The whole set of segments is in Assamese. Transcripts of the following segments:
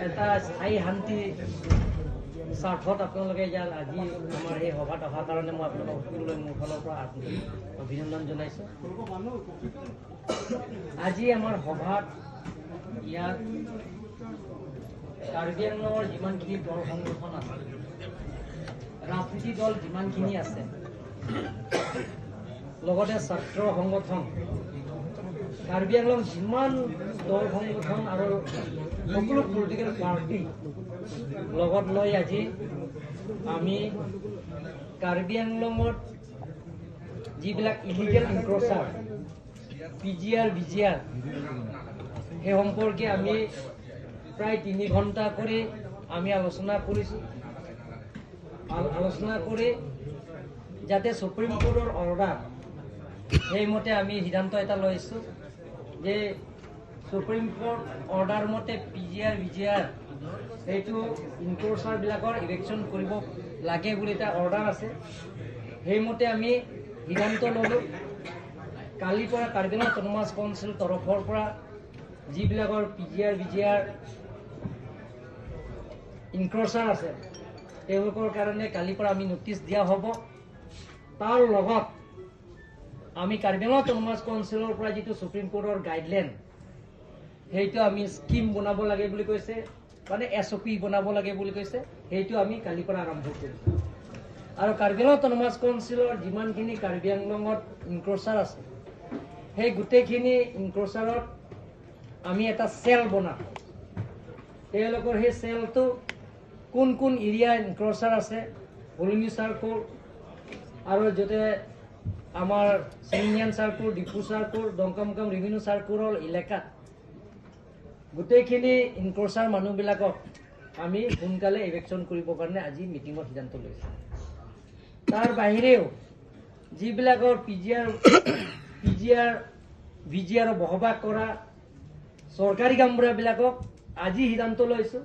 এটা স্থায়ী শান্তি স্বাৰ্থত আপোনালোকে ইয়াত আজি আমাৰ এই সভাত অহাৰ কাৰণে মই আপোনালোকক সকলোলৈ মোৰ ফালৰ পৰা অভিনন্দন জনাইছোঁ। আজি আমাৰ সভাত ইয়াত কাৰ্বি আংলঙৰ যিমানখিনি দল সংগঠন আছে, ৰাজনীতি দল যিমানখিনি আছে, লগতে ছাত্ৰ সংগঠন, কাৰ্বি আংলং যিমান দল সংগঠন আৰু সকলো পলিটিকেল পাৰ্টি লগত লৈ আজি আমি কাৰ্বি আংলঙত যিবিলাক ইলিগেল ইনক্ৰচাৰ PGR BGR সেই সম্পৰ্কে আমি প্ৰায় 3 ঘণ্টা কৰি আমি আলোচনা কৰিছোঁ। আলোচনা কৰি যাতে সুপ্ৰিম কোৰ্টৰ অৰ্ডাৰ সেইমতে আমি সিদ্ধান্ত এটা লৈছোঁ যে সুপ্ৰিম কোৰ্ট অৰ্ডাৰ মতে PGR BGR সেইটো ইনক্ৰচাৰবিলাকৰ ইলেকশ্যন কৰিব লাগে বুলি এটা অৰ্ডাৰ আছে। সেইমতে আমি সিদ্ধান্ত ল'লোঁ। কালিৰ পৰা কাৰ্বি আংলং অট'নমাছ কাউন্সিল তৰফৰ পৰা যিবিলাকৰ PGR BGR ইনক্ৰচাৰ আছে তেওঁলোকৰ কাৰণে কালিৰ পৰা আমি নটিচ দিয়া হ'ব। তাৰ লগত আমি কাৰ্বি আংলং অট'নমাছ কাউন্সিলৰ পৰা যিটো সুপ্ৰিম কোৰ্টৰ গাইডলাইন সেইটো আমি স্কিম বনাব লাগে বুলি কৈছে, মানে SOP বনাব লাগে বুলি কৈছে, সেইটো আমি কালিৰ পৰা আৰম্ভ কৰিম। আৰু কাৰ্বি আংলং অট'নমাছ কাউন্সিলৰ যিমানখিনি কাৰ্বি আংলঙত ইনক্ৰচাৰ আছে সেই গোটেইখিনি ইনক্ৰচাৰত আমি এটা চেল বনাম। তেওঁলোকৰ সেই চেলটো কোন কোন এৰিয়া ইনক্ৰচাৰ আছে, হলুনি চাৰ্কুল আৰু যাতে আমাৰ চিমিনিয়ান চাৰ্কুল, ডিপু চাৰ্কুল, দংকামকাম ৰেভিনিউ চাৰ্কুলৰ এলেকাত গোটেইখিনি ইনক্ৰচাৰ মানুহবিলাকক আমি সোনকালে ইলেকশ্যন কৰিবৰ কাৰণে আজি মিটিঙত সিদ্ধান্ত লৈছোঁ। তাৰ বাহিৰেও যিবিলাকৰ PGR BGR বসবাস কৰা চৰকাৰী গাঁওবুঢ়াবিলাকক আজি সিদ্ধান্ত লৈছোঁ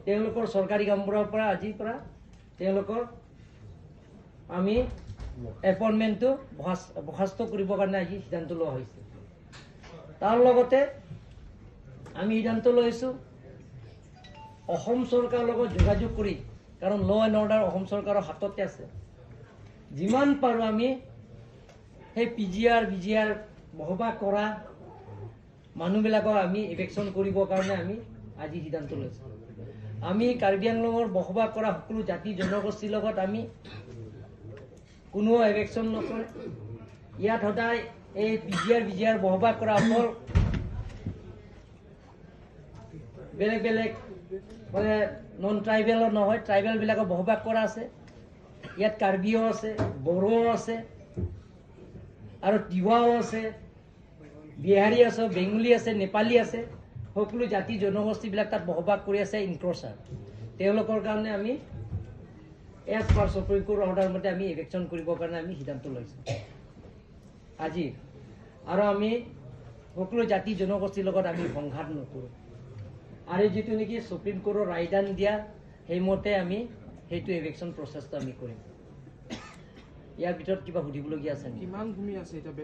তেওঁলোকৰ চৰকাৰী গাঁওবুঢ়াৰ পৰা আজিৰ পৰা তেওঁলোকৰ আমি এপইণ্টমেণ্টটো বৰ্খাস্ত কৰিবৰ কাৰণে আজি সিদ্ধান্ত লোৱা হৈছে। তাৰ লগতে আমি সিদ্ধান্ত লৈছোঁ অসম চৰকাৰৰ লগত যোগাযোগ কৰি, কাৰণ ল এণ্ড অৰ্ডাৰ অসম চৰকাৰৰ হাততে আছে, যিমান পাৰোঁ আমি সেই PGR BGR বসবাস কৰা মানুহবিলাকক আমি ইলেকশ্যন কৰিবৰ কাৰণে আমি আজি সিদ্ধান্ত লৈছোঁ। আমি কাৰ্বি আংলঙৰ বসবাস কৰা সকলো জাতি জনগোষ্ঠীৰ লগত আমি কোনো ইলেকশ্যন নকৰে। ইয়াত সদায় এই PGR BGR বসবাস কৰা অকল বেলেগ বেলেগ মানে নন ট্ৰাইবেলৰ নহয়, ট্ৰাইবেলবিলাকক বসবাস কৰা আছে। ইয়াত কাৰ্বিও আছে, বড়ো আছে আৰু তিৱাও আছে, বিহাৰী আছে, বেংগলী আছে, নেপালী আছে, সকলো জাতি জনগোষ্ঠীবিলাক তাত বসবাস কৰি আছে ইনক্ৰচাৰ। তেওঁলোকৰ কাৰণে আমি as per supreme court order মতে আমি ইলেকশ্যন কৰিবৰ কাৰণে আমি সিদ্ধান্ত লৈছোঁ আজি। আৰু আমি সকলো জাতি জনগোষ্ঠীৰ লগত আমি সংঘাত নকৰোঁ। আৰু যিটো নেকি সুপ্ৰিম কোৰ্টৰ ৰায়দান দিয়া সেইমতে আমি সেইটো ইলেকশ্যন প্ৰচেছটো আমি কৰিম। ইয়াৰ ভিতৰত কিবা সুধিবলগীয়া আছে নেকি? কিমান ভূমি আছে এতিয়া?